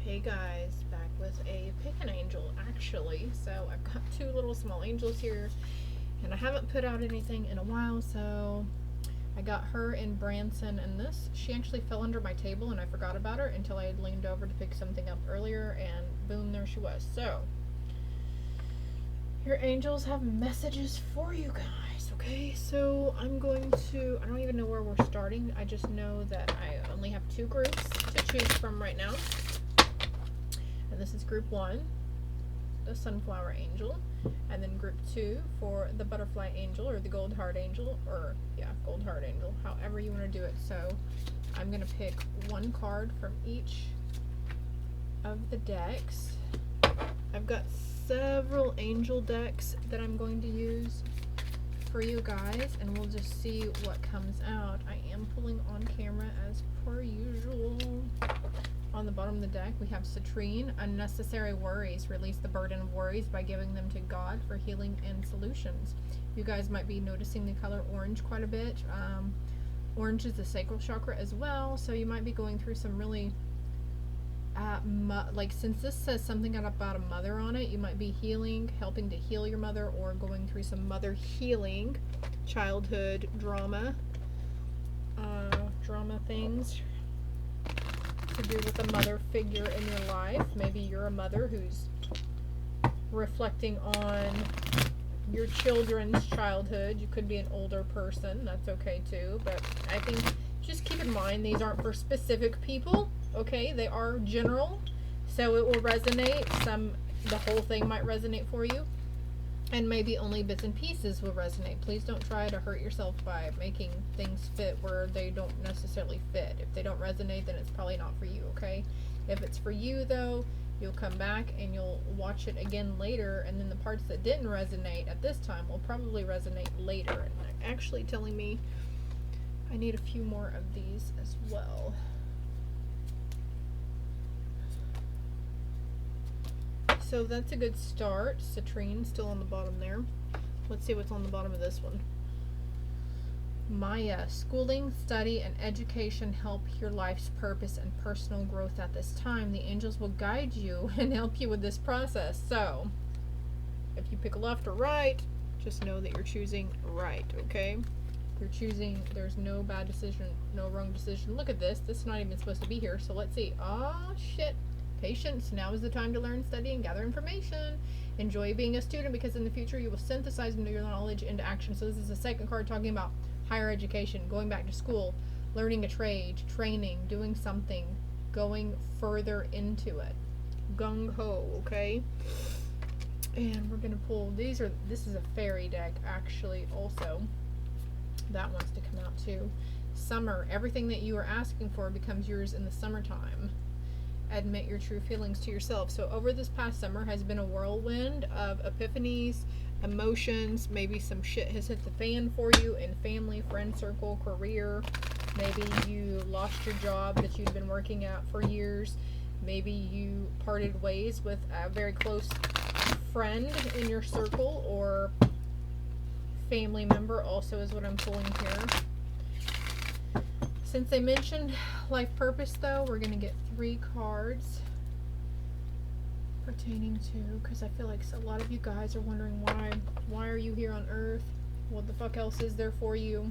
Hey guys, back with a pick an angel actually. So I've got two little small angels here and I haven't put out anything in a while, so I got her in Branson, and this, she actually fell under my table and I forgot about her until I had leaned over to pick something up earlier, and boom, there she was. So your angels have messages for you guys, okay? So I don't even know where we're starting. I just know that I only have two groups to choose from right now. And this is group 1, the sunflower angel, and then group 2 for the butterfly angel, or the gold heart angel, or gold heart angel, however you want to do it. So I'm going to pick one card from each of the decks. I've got several angel decks that I'm going to use for you guys, and we'll just see what comes out. I am pulling on camera as per usual. On the bottom of the deck, we have citrine, unnecessary worries. Release the burden of worries by giving them to God for healing and solutions. You guys might be noticing the color orange quite a bit. Orange is the sacral chakra as well, so you might be going through some really, since this says something about a mother on it, you might be healing, helping to heal your mother, or going through some mother healing, childhood drama things to do with a mother figure in your life. Maybe you're a mother who's reflecting on your children's childhood. You could be an older person, that's okay too, but I think just keep in mind these aren't for specific people, okay? They are general, so it will resonate. The whole thing might resonate for you, and maybe only bits and pieces will resonate. Please don't try to hurt yourself by making things fit where they don't necessarily fit. If they don't resonate, then it's probably not for you, okay? If it's for you, though, you'll come back and you'll watch it again later, and then the parts that didn't resonate at this time will probably resonate later. And they're actually telling me I need a few more of these as well. So that's a good start. Citrine still on the bottom there. Let's see what's on the bottom of this one. Maya, schooling, study, and education help your life's purpose and personal growth at this time. The angels will guide you and help you with this process. So, if you pick left or right, just know that you're choosing right, okay? You're choosing, there's no bad decision, no wrong decision. Look at this. This is not even supposed to be here, so let's see. Oh, shit. Patience. Now is the time to learn, study, and gather information. Enjoy being a student, because in the future you will synthesize your knowledge into action. So this is the second card talking about higher education, going back to school, learning a trade, training, doing something, going further into it. Gung ho, okay? And we're gonna pull this is a fairy deck actually also. That wants to come out too. Summer. Everything that you are asking for becomes yours in the summertime. Admit your true feelings to yourself. So over this past summer has been a whirlwind of epiphanies, emotions. Maybe some shit has hit the fan for you in family, friend circle, career. Maybe you lost your job that you'd been working at for years. Maybe you parted ways with a very close friend in your circle, or family member also is what I'm pulling here. Since they mentioned life purpose, though, we're going to get 3 cards pertaining to, because I feel like a lot of you guys are wondering why are you here on Earth? What the fuck else is there for you?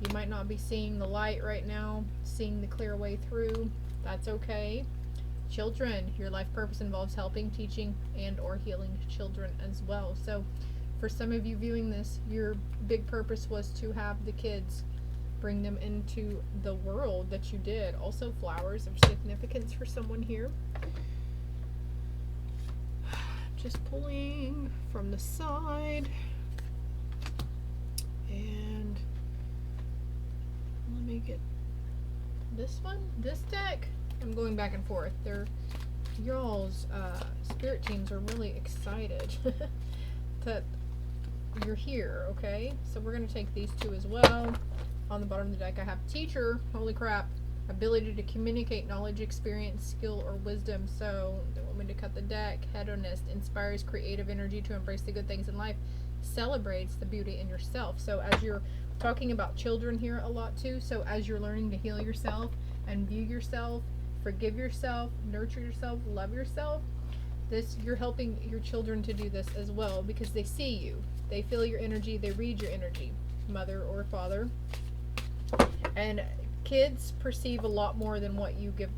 You might not be seeing the light right now, seeing the clear way through. That's okay. Children, your life purpose involves helping, teaching, and or healing children as well. So for some of you viewing this, your big purpose was to have the kids, bring them into the world that you did. Also flowers of significance for someone here. Just pulling from the side. And let me get this one, this deck. I'm going back and forth. Y'all's spirit teams are really excited that you're here, okay? So we're going to take these 2 as well. On the bottom of the deck I have teacher, holy crap, ability to communicate knowledge, experience, skill, or wisdom. So they want me to cut the deck. Hedonist, inspires creative energy to embrace the good things in life, celebrates the beauty in yourself. So as you're talking about children here a lot too, so as you're learning to heal yourself and view yourself forgive yourself, nurture yourself, love yourself. This, you're helping your children to do this as well, because they see you, they feel your energy, they read your energy, mother or father. And kids perceive a lot more than what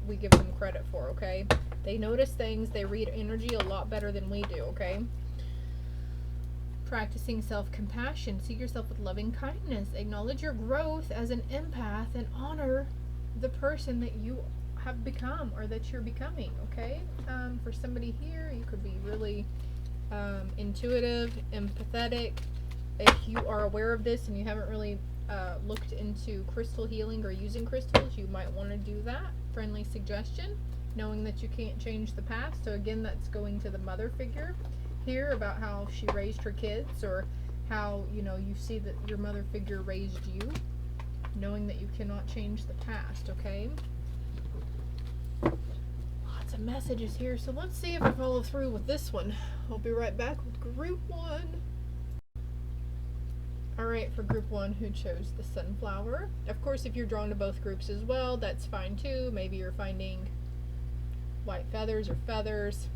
we give them credit for, okay? They notice things, they read energy a lot better than we do, okay? Practicing self-compassion. See yourself with loving kindness. Acknowledge your growth as an empath and honor the person that you have become or that you're becoming, okay? For somebody here, you could be really intuitive, empathetic. If you are aware of this and you haven't really looked into crystal healing or using crystals, you might want to do that. Friendly suggestion, knowing that you can't change the past. So again, that's going to the mother figure here, about how she raised her kids, or how, you know, you see that your mother figure raised you, knowing that you cannot change the past, okay? Lots of messages here, so let's see if I follow through with this one. I'll be right back with group 1. Alright, for group 1 who chose the sunflower. Of course, if you're drawn to both groups as well, that's fine too. Maybe you're finding white feathers or feathers.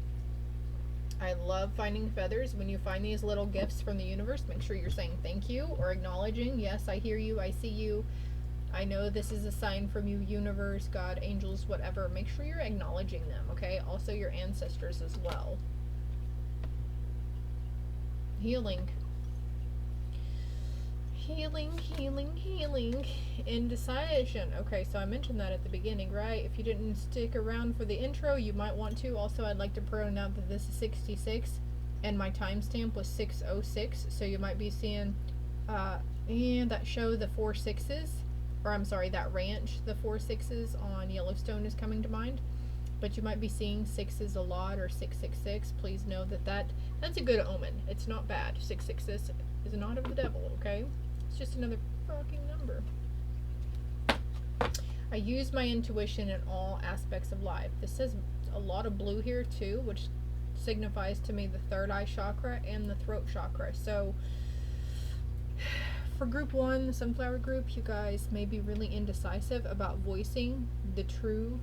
I love finding feathers. When you find these little gifts from the universe, make sure you're saying thank you or acknowledging, yes, I hear you, I see you, I know this is a sign from you, universe, God, angels, whatever. Make sure you're acknowledging them, okay? Also your ancestors as well. Healing. Healing, healing, healing. Indecision. Okay, so I mentioned that at the beginning, right? If you didn't stick around for the intro, you might want to. Also, I'd like to point out that this is 66, and my timestamp was 6:06, so you might be seeing and that show the 4 6s, or I'm sorry, that ranch, the 4 6s on Yellowstone is coming to mind. But you might be seeing 6s a lot, or 666. Please know that that's a good omen. It's not bad. 666 is not of the devil, okay? It's just another fucking number. I use my intuition in all aspects of life. This says a lot of blue here too, which signifies to me the third eye chakra and the throat chakra. So for group 1, the sunflower group, you guys may be really indecisive about voicing the true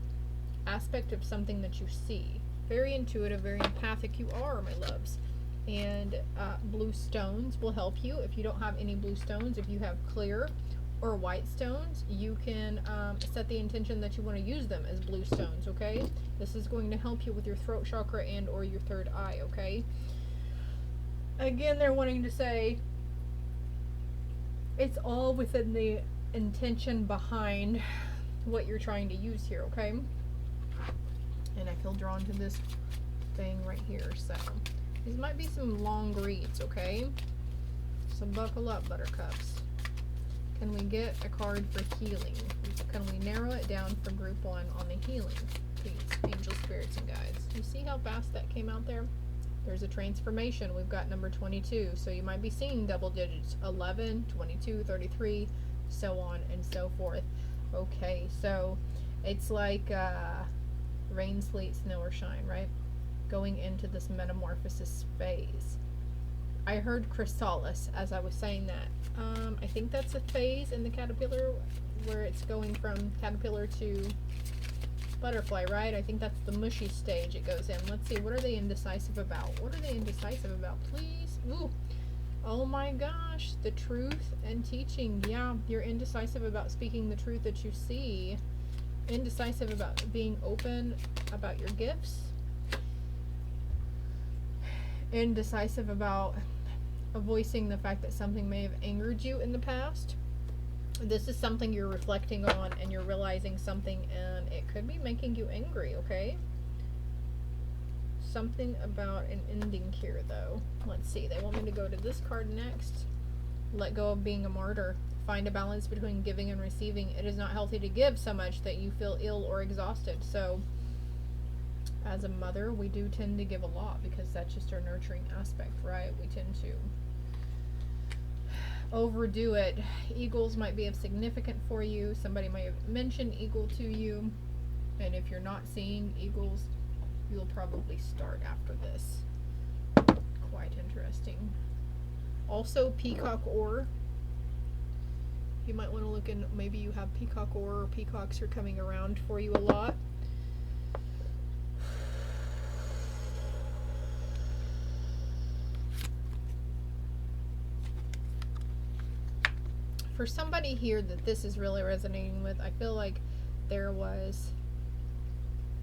aspect of something that you see. Very intuitive, very empathic you are, my loves. And blue stones will help you. If you don't have any blue stones, if you have clear or white stones, you can set the intention that you want to use them as blue stones, okay? This is going to help you with your throat chakra and or your third eye, okay? Again, they're wanting to say it's all within the intention behind what you're trying to use here, okay? And I feel drawn to this thing right here, so these might be some long reads, okay? So buckle up, buttercups. Can we get a card for healing? Can we narrow it down for group 1 on the healing, please? Angel, spirits, and guides. You see how fast that came out there? There's a transformation. We've got number 22, so you might be seeing double digits, 11, 22, 33, so on and so forth. Okay, so it's like rain, sleet, snow, or shine, right? Going into this metamorphosis phase. I heard chrysalis as I was saying that. I think that's a phase in the caterpillar where it's going from caterpillar to butterfly, right? I think that's the mushy stage it goes in. Let's see, what are they indecisive about? What are they indecisive about, please? Ooh. Oh my gosh, the truth and teaching. Yeah, you're indecisive about speaking the truth that you see. Indecisive about being open about your gifts. Indecisive about voicing the fact that something may have angered you in the past. This is something you're reflecting on and you're realizing something, and it could be making you angry, okay? Something about an ending here, though. Let's see. They want me to go to this card next. Let go of being a martyr. Find a balance between giving and receiving. It is not healthy to give so much that you feel ill or exhausted. So, as a mother, we do tend to give a lot because that's just our nurturing aspect, right? We tend to overdo it. Eagles might be of significant for you. Somebody might have mentioned eagle to you. And if you're not seeing eagles, you'll probably start after this. Quite interesting. Also, peacock ore. You might want to look in, maybe you have peacock ore or peacocks are coming around for you a lot. for somebody here that this is really resonating with, I feel like there was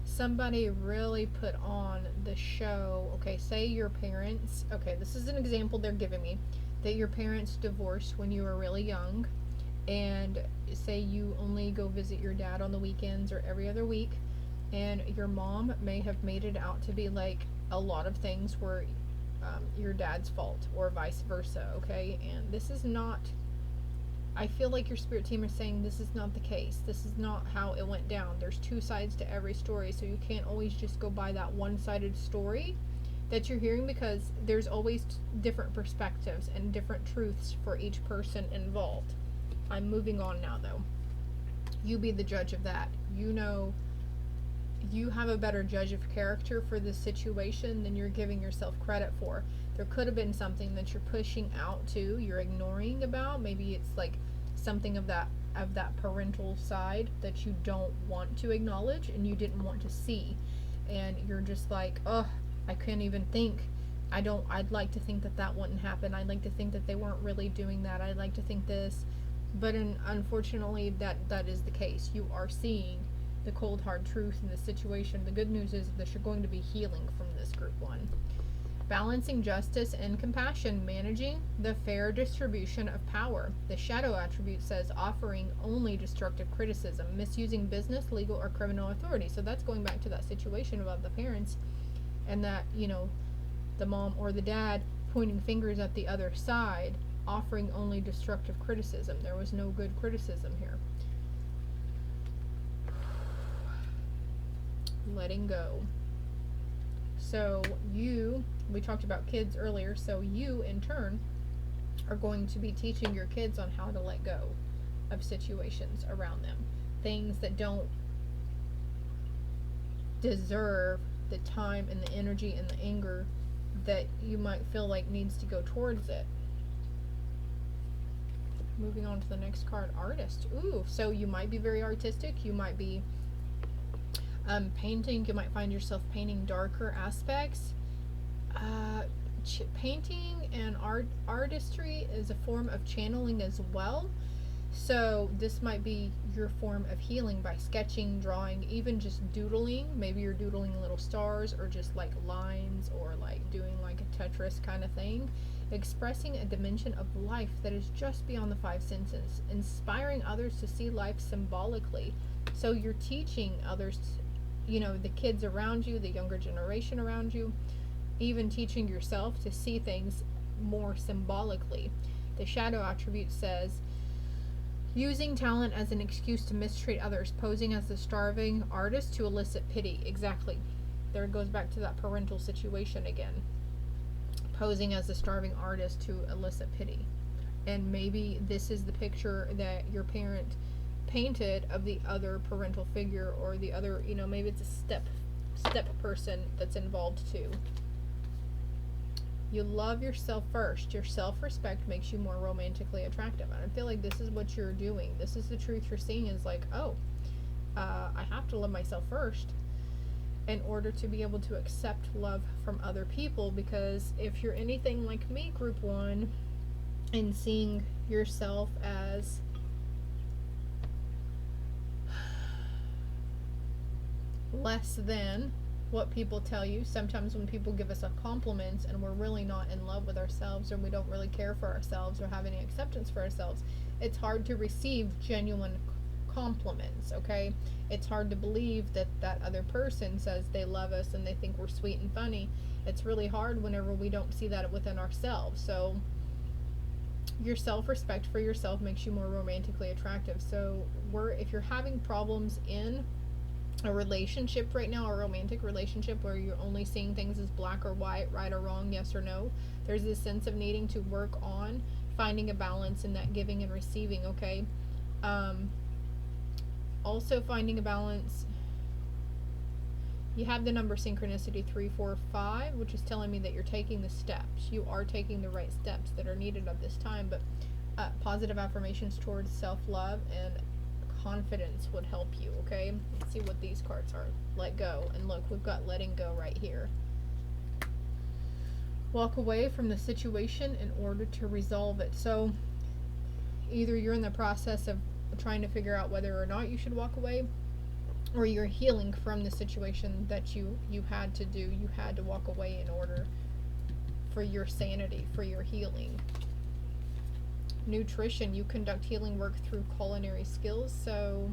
somebody really put on the show. Okay, say your parents, okay, this is an example they're giving me, that your parents divorced when you were really young, and say you only go visit your dad on the weekends or every other week, and your mom may have made it out to be like a lot of things were your dad's fault or vice versa, okay? And this is not, I feel like your spirit team is saying this is not the case. This is not how it went down. There's two sides to every story, so you can't always just go by that one-sided story that you're hearing, because there's always different perspectives and different truths for each person involved. I'm moving on now, though. You be the judge of that. You know, you have a better judge of character for this situation than you're giving yourself credit for. There could have been something that you're pushing out to, you're ignoring about. Maybe it's like something of that parental side that you don't want to acknowledge and you didn't want to see. And you're just like, oh, I couldn't even think. I'd like to think that wouldn't happen. I'd like to think that they weren't really doing that. I'd like to think this. But unfortunately, that is the case. You are seeing the cold hard truth in the situation. The good news is that you're going to be healing from this, group 1. Balancing justice and compassion, managing the fair distribution of power. The shadow attribute says offering only destructive criticism, misusing business, legal, or criminal authority. So that's going back to that situation about the parents and that, you know, the mom or the dad pointing fingers at the other side, offering only destructive criticism. There was no good criticism here. Letting go. So we talked about kids earlier, so you in turn are going to be teaching your kids on how to let go of situations around them, things that don't deserve the time and the energy and the anger that you might feel like needs to go towards it. Moving on to the next card, artist. Ooh, so you might be very artistic. You might be painting. You might find yourself painting darker aspects. Painting and artistry is a form of channeling as well. So this might be your form of healing by sketching, drawing, even just doodling. Maybe you're doodling little stars or just like lines or like doing like a Tetris kind of thing. Expressing a dimension of life that is just beyond the 5 senses. Inspiring others to see life symbolically. So you're teaching others, you know, the kids around you, the younger generation around you, even teaching yourself to see things more symbolically. The shadow attribute says, using talent as an excuse to mistreat others, posing as the starving artist to elicit pity. Exactly. There it goes back to that parental situation again. Posing as the starving artist to elicit pity. And maybe this is the picture that your parent painted of the other parental figure, or the other, you know, maybe it's a step person that's involved too. You love yourself first. Your self-respect makes you more romantically attractive. And I feel like this is what you're doing. This is the truth you're seeing, is like, oh, I have to love myself first in order to be able to accept love from other people. Because if you're anything like me, group 1, and seeing yourself as less than what people tell you, sometimes when people give us a compliment and we're really not in love with ourselves, or we don't really care for ourselves or have any acceptance for ourselves, it's hard to receive genuine compliments, okay? It's hard to believe that that other person says they love us and they think we're sweet and funny. It's really hard whenever we don't see that within ourselves. So your self-respect for yourself makes you more romantically attractive. So if you're having problems in a relationship right now, a romantic relationship where you're only seeing things as black or white, right or wrong, yes or no, there's this sense of needing to work on finding a balance in that giving and receiving, okay? Also finding a balance. You have the number synchronicity 345, which is telling me that you're taking the steps. You are taking the right steps that are needed at this time, but positive affirmations towards self-love and confidence would help you, okay? Let's see what these cards are. Let go. And look, we've got letting go right here. Walk away from the situation in order to resolve it. So either you're in the process of trying to figure out whether or not you should walk away, or you're healing from the situation that you had to do. You had to walk away in order for your sanity, for your healing. Nutrition, you conduct healing work through culinary skills, so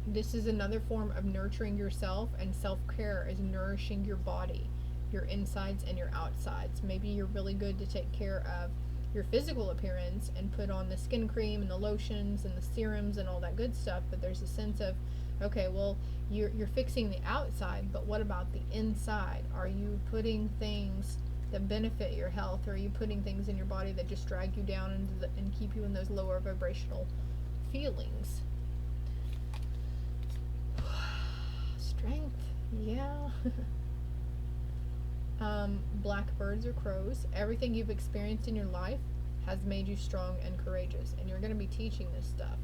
this is another form of nurturing yourself, and self-care is nourishing your body, your insides and your outsides. Maybe you're really good to take care of your physical appearance and put on the skin cream and the lotions and the serums and all that good stuff, but there's a sense of, okay, well, you're fixing the outside, but what about the inside? Are you putting things that benefit your health, or are you putting things in your body that just drag you down and keep you in those lower vibrational feelings? Strength, yeah. Blackbirds or crows. Everything you've experienced in your life has made you strong and courageous, and you're going to be teaching this stuff.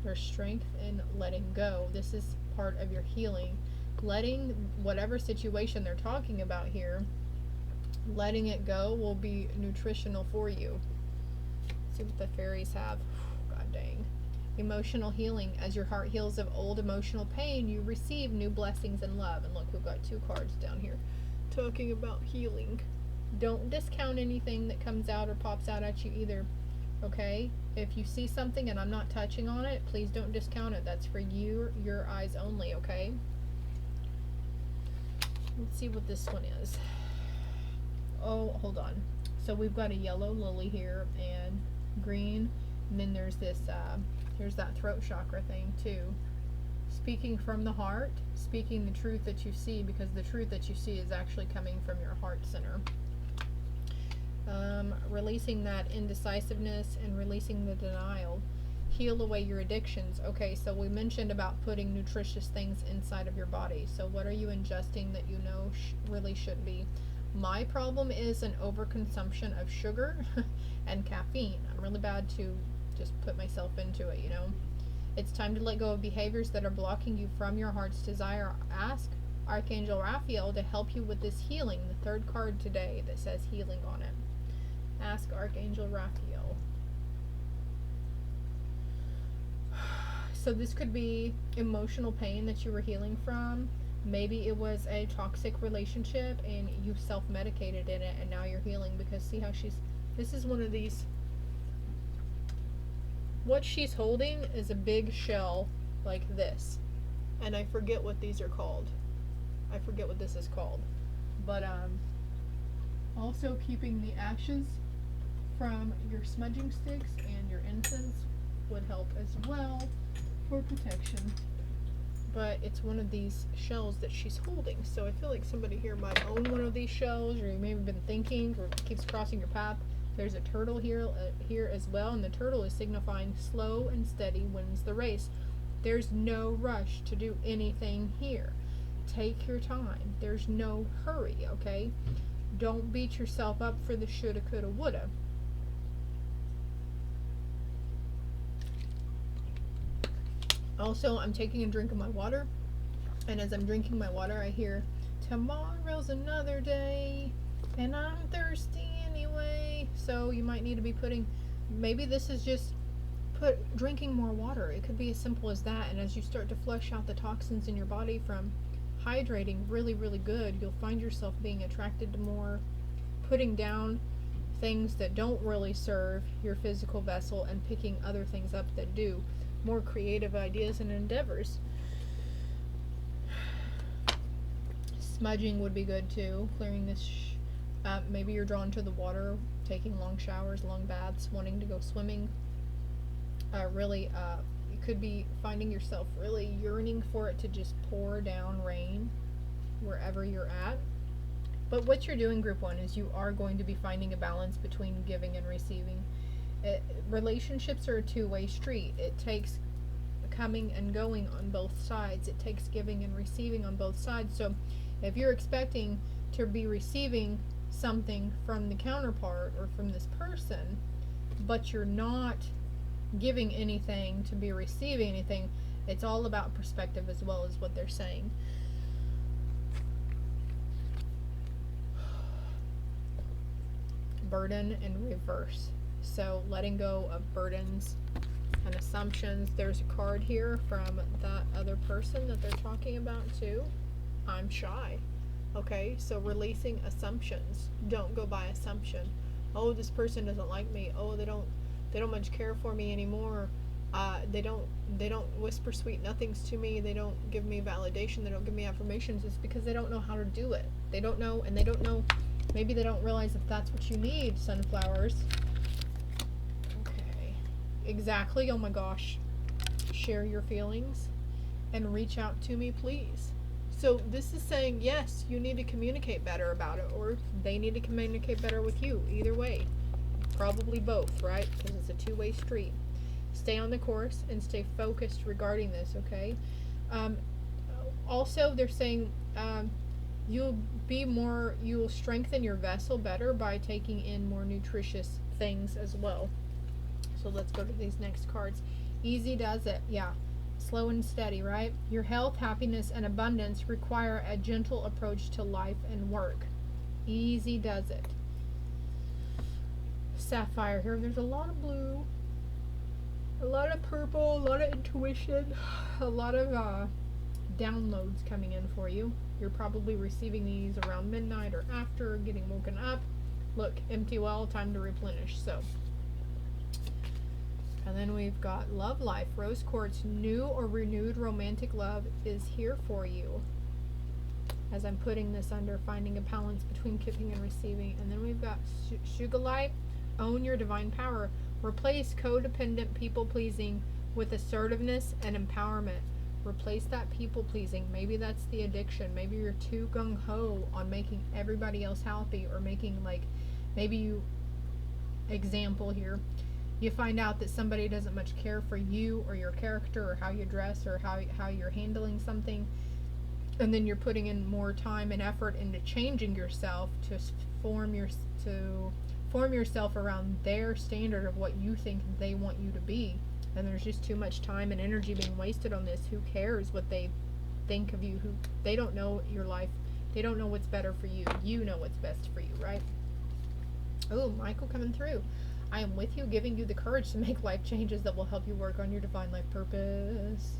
There's strength in letting go. This is part of your healing. Letting whatever situation they're talking about here, letting it go will be nutritional for you. Let's see what the fairies have. God dang. Emotional healing. As your heart heals of old emotional pain, you receive new blessings and love. And look, we've got 2 cards down here talking about healing. Don't discount anything that comes out or pops out at you either. Okay? If you see something and I'm not touching on it, please don't discount it. That's for you, your eyes only, okay? Let's see what this one is. Oh, hold on. So we've got a yellow lily here and green, and then there's this here's that throat chakra thing too. Speaking from the heart, speaking the truth that you see, because the truth that you see is actually coming from your heart center. Releasing that indecisiveness and releasing the denial. Heal away your addictions. Okay, so we mentioned about putting nutritious things inside of your body. So what are you ingesting that you know really shouldn't be? My problem is an overconsumption of sugar and caffeine. I'm really bad to just put myself into it, you know. It's time to let go of behaviors that are blocking you from your heart's desire. Ask Archangel Raphael to help you with this healing. The 3rd card today that says healing on it. Ask Archangel Raphael. So this could be emotional pain that you were healing from. Maybe it was a toxic relationship and you self-medicated in it, and now you're healing, because see how this is one of these, what she's holding is a big shell like this, and I forget what these are called. I forget what this is called, but also keeping the ashes from your smudging sticks and your incense would help as well for protection. But it's one of these shells that she's holding, so I feel like somebody here might own one of these shells, or you may have been thinking, or it keeps crossing your path. There's a turtle here as well, and the turtle is signifying slow and steady wins the race. There's no rush to do anything here. Take your time. There's no hurry, okay? Don't beat yourself up for the shoulda, coulda, woulda. Also, I'm taking a drink of my water, and as I'm drinking my water, I hear, tomorrow's another day, and I'm thirsty anyway. So you might need to be putting, maybe this is just drinking more water. It could be as simple as that, and as you start to flush out the toxins in your body from hydrating really, really good, you'll find yourself being attracted to more, putting down things that don't really serve your physical vessel and picking other things up that do. More creative ideas and endeavors. Smudging would be good too. Clearing this. Maybe you're drawn to the water, taking long showers, long baths, wanting to go swimming. You could be finding yourself really yearning for it to just pour down rain wherever you're at. But what you're doing, Group 1, is you are going to be finding a balance between giving and receiving. Relationships are a two-way street. It takes coming and going on both sides. It takes giving and receiving on both sides. So if you're expecting to be receiving something from the counterpart or from this person, but you're not giving anything to be receiving anything, it's all about perspective as well, as what they're saying. burden in reverse. So letting go of burdens and assumptions. There's a card here from that other person that they're talking about too. I'm shy. Okay, so releasing assumptions. Don't go by assumption. Oh, this person doesn't like me. Oh, they don't much care for me anymore. They don't whisper sweet nothings to me. They don't give me validation. They don't give me affirmations. It's because they don't know how to do it. They don't know, and they don't know. Maybe they don't realize that that's what you need, sunflowers. Okay, exactly. Oh my gosh, share your feelings and reach out to me, please. So this is saying, yes, you need to communicate better about it, or they need to communicate better with you. Either way, probably both, right? Because it's a two-way street. Stay on the course and stay focused regarding this, okay? Also, they're saying you'll strengthen your vessel better by taking in more nutritious things as well. So let's go to these next cards. Easy does it, yeah. Slow and steady, right? Your health, happiness, and abundance require a gentle approach to life and work. Easy does it. Sapphire here. There's a lot of blue, a lot of purple, a lot of intuition, a lot of downloads coming in for you. You're probably receiving these around midnight or after, getting woken up. Look, empty well, time to replenish. So. And then we've got love life. Rose quartz, new or renewed romantic love is here for you. As I'm putting this under finding a balance between giving and receiving. And then we've got Sugalite, own your divine power. Replace codependent people pleasing with assertiveness and empowerment. Replace that people pleasing. Maybe that's the addiction. Maybe you're too gung-ho on making everybody else happy, or making, like, maybe you, example here, you find out that somebody doesn't much care for you or your character or how you dress or how you're handling something, and then you're putting in more time and effort into changing yourself to form yourself around their standard of what you think they want you to be, and there's just too much time and energy being wasted on this. Who cares what they think of you? They don't know your life. They don't know what's better for you. You know what's best for you, right? Oh, Michael coming through. I am with you, giving you the courage to make life changes that will help you work on your divine life purpose.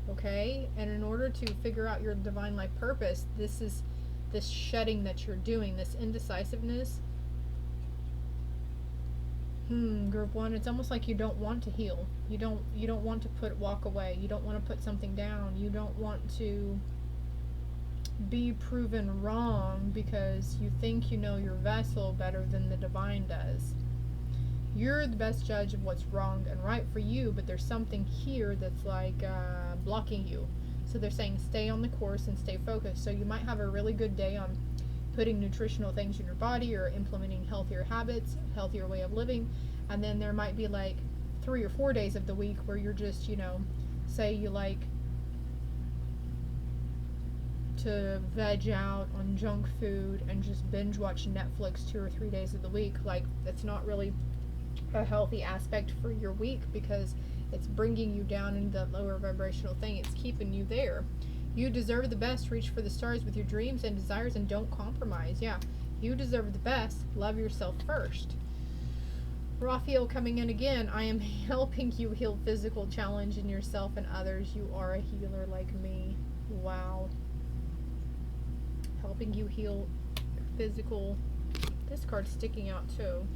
Okay? And in order to figure out your divine life purpose, this shedding that you're doing, this indecisiveness. Group 1, it's almost like you don't want to heal. You don't want to walk away. You don't want to put something down. You don't want to be proven wrong because you think you know your vessel better than the divine does. You're the best judge of what's wrong and right for you, but there's something here that's like blocking you. So they're saying stay on the course and stay focused. So you might have a really good day on putting nutritional things in your body or implementing healthier habits, healthier way of living, and then there might be like 3 or 4 days of the week where you're just, say you like to veg out on junk food and just binge watch Netflix 2 or 3 days of the week. Like, that's not really a healthy aspect for your week because it's bringing you down into that lower vibrational thing. It's keeping you there. You deserve the best. Reach for the stars with your dreams and desires and don't compromise. Yeah, you deserve the best. Love yourself first. Raphael coming in again. I am helping you heal physical challenge in yourself and others. You are a healer like me. Wow. Helping you heal physical. This card's sticking out too.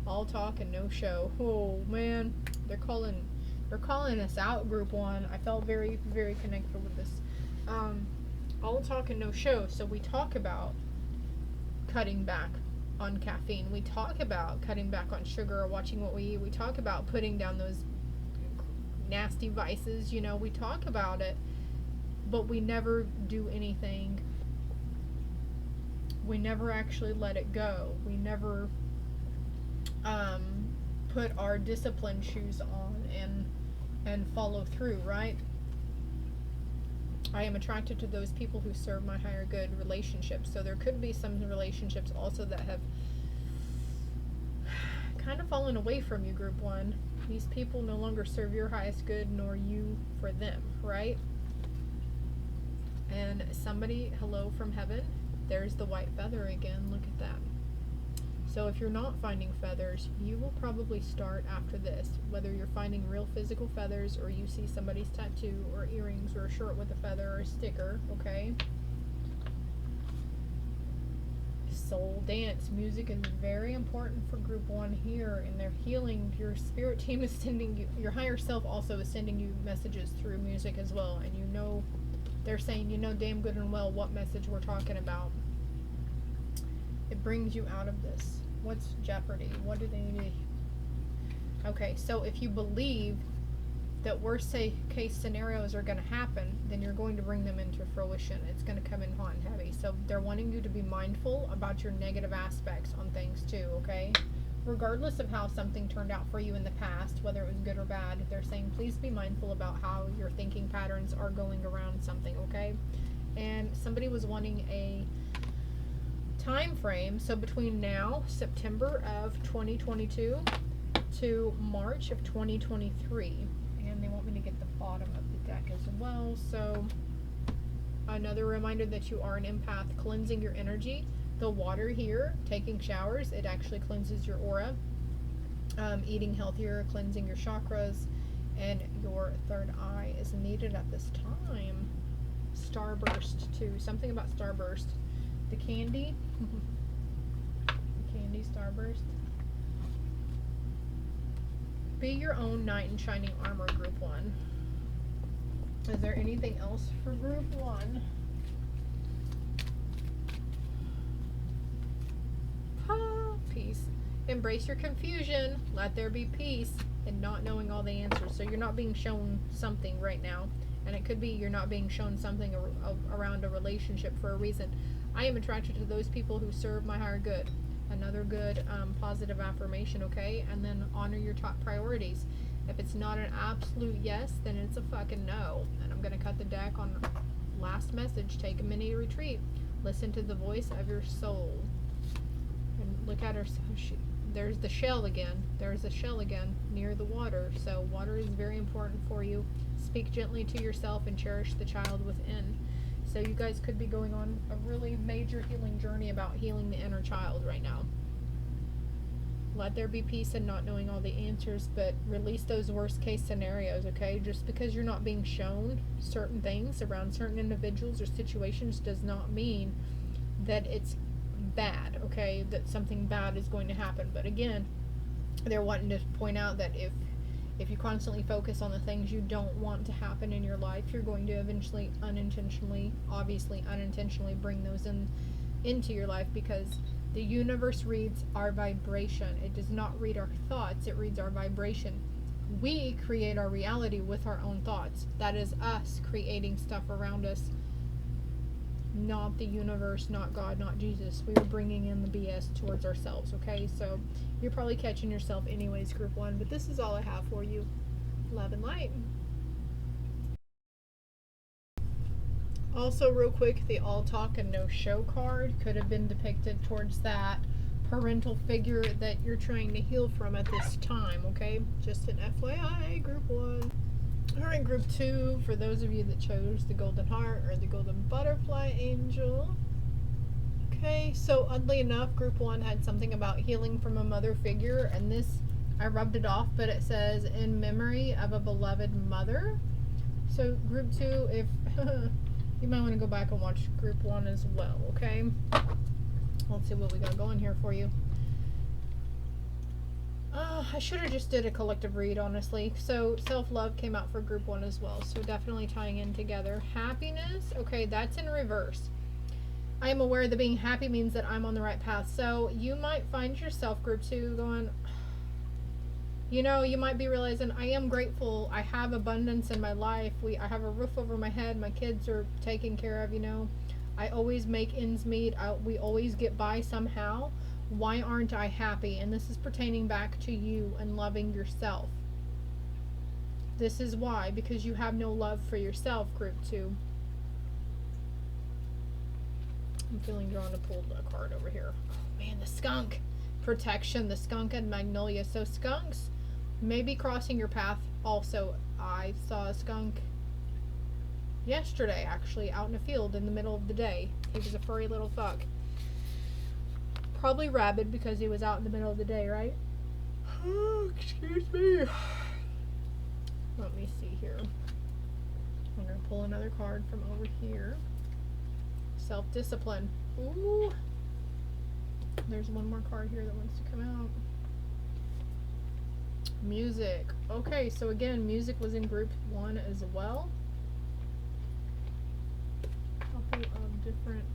All talk and no show. Oh man, they're calling us out, group 1. I felt very, very connected with this. All talk and no show. So we talk about cutting back on caffeine. We talk about cutting back on sugar or watching what we eat. We talk about putting down those nasty vices. We talk about it, but we never do anything. We never actually let it go. We never put our discipline shoes on and follow through, right? I am attracted to those people who serve my higher good relationships. So there could be some relationships also that have kind of fallen away from you, group 1. These people no longer serve your highest good nor you for them, right? And somebody, hello from heaven. There's the white feather again. Look at that. So if you're not finding feathers, you will probably start after this. Whether you're finding real physical feathers or you see somebody's tattoo or earrings or a shirt with a feather or a sticker, okay? Soul dance. Music is very important for group 1 here, and they're healing. Your spirit team is sending you, your higher self also is sending you messages through music as well, and you know, they're saying you know damn good and well what message we're talking about. It brings you out of this. What's jeopardy? What do they need? Okay, so if you believe that worst case scenarios are going to happen, then you're going to bring them into fruition. It's going to come in hot and heavy. So they're wanting you to be mindful about your negative aspects on things too, okay? Regardless of how something turned out for you in the past, whether it was good or bad, they're saying please be mindful about how your thinking patterns are going around something, okay? And somebody was wanting a time frame, so between now, September of 2022 to March of 2023, and they want me to get the bottom of the deck as well. So another reminder that you are an empath. Cleansing your energy. The water here, taking showers, it actually cleanses your aura. Eating healthier, cleansing your chakras, and your third eye is needed at this time. Starburst too, something about starburst. The candy, the candy starburst. Be your own knight in shining armor, group 1. Is there anything else for group 1? Peace. Embrace your confusion. Let there be peace in not knowing all the answers. So you're not being shown something right now, and it could be you're not being shown something around a relationship for a reason. I am attracted to those people who serve my higher good. Another good positive affirmation, okay? And then honor your top priorities. If it's not an absolute yes, then it's a fucking no. And I'm going to cut the deck on last message. Take a mini retreat. Listen to the voice of your soul. And look at her. There's the shell again. There's a shell again near the water. So water is very important for you. Speak gently to yourself and cherish the child within. So you guys could be going on a really major healing journey about healing the inner child right now. Let there be peace in not knowing all the answers, but release those worst case scenarios, okay? Just because you're not being shown certain things around certain individuals or situations does not mean that it's bad, okay? That something bad is going to happen. But again, they're wanting to point out that if you constantly focus on the things you don't want to happen in your life, you're going to eventually obviously unintentionally bring those into your life, because the universe reads our vibration. It does not read our thoughts, it reads our vibration. We create our reality with our own thoughts. That is us creating stuff around us, not the universe, not God, not Jesus. We are bringing in the BS towards ourselves, okay? So you're probably catching yourself anyways, group 1, but this is all I have for you. Love and light. Also, real quick, the all talk and no show card could have been depicted towards that parental figure that you're trying to heal from at this time, okay? Just an FYI, group 1. Alright, group 2, for those of you that chose the golden heart or the golden butterfly angel. Okay, so oddly enough, group 1 had something about healing from a mother figure, and this, I rubbed it off, but it says, in memory of a beloved mother. So group 2, if you might want to go back and watch group 1 as well, okay? Let's see what we got going here for you. I should have just did a collective read, honestly. So self-love came out for group 1 as well, so definitely tying in together. Happiness, okay, that's in reverse. I am aware that being happy means that I'm on the right path. So you might find yourself, group 2, going, you know, you might be realizing, I am grateful, I have abundance in my life, I have a roof over my head, my kids are taken care of, you know, I always make ends meet, we always get by somehow. Why aren't I happy? And this is pertaining back to you and loving yourself. This is why, because you have no love for yourself, group 2. I'm feeling drawn to pull a card over here. Oh man, the skunk. Protection, the skunk and magnolia. So skunks may be crossing your path also. I saw a skunk yesterday, actually, out in a field in the middle of the day. He was a furry little fuck. probably rabid because he was out in the middle of the day, right? Oh, excuse me. Let me see here. I'm going to pull another card from over here. Self-discipline. Ooh. There's one more card here that wants to come out. Music. Okay, so again, music was in group 1 as well. Couple of different...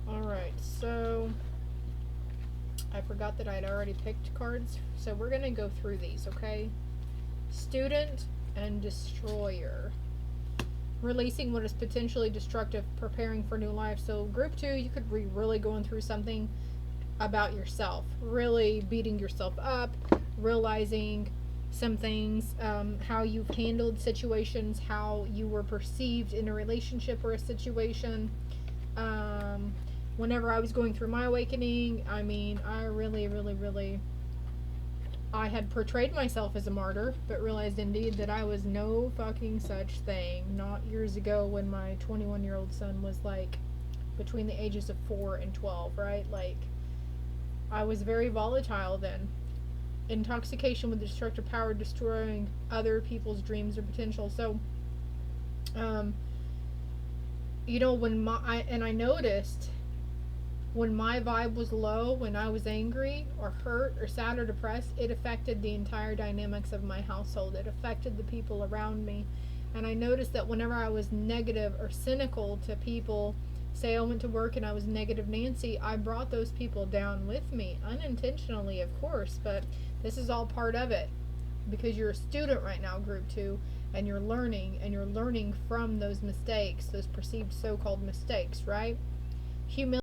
Alright, so... I forgot that I'd already picked cards, so we're going to go through these, okay? Student and Destroyer. Releasing what is potentially destructive, preparing for new life. So group 2, you could be really going through something about yourself, really beating yourself up, realizing some things, how you've handled situations, how you were perceived in a relationship or a situation. Whenever I was going through my awakening, I mean, I really I had portrayed myself as a martyr, but realized indeed that I was no fucking such thing. Not years ago when my 21-year-old son was like between the ages of 4 and 12, right? Like, I was very volatile then. Intoxication with destructive power, destroying other people's dreams or potential. So, you know, when I noticed when my vibe was low, when I was angry or hurt or sad or depressed, it affected the entire dynamics of my household. It affected the people around me. And I noticed that whenever I was negative or cynical to people, say I went to work and I was negative Nancy, I brought those people down with me, unintentionally, of course, but this is all part of it. Because you're a student right now, group 2, and you're learning from those mistakes, those perceived so-called mistakes, right? Humility.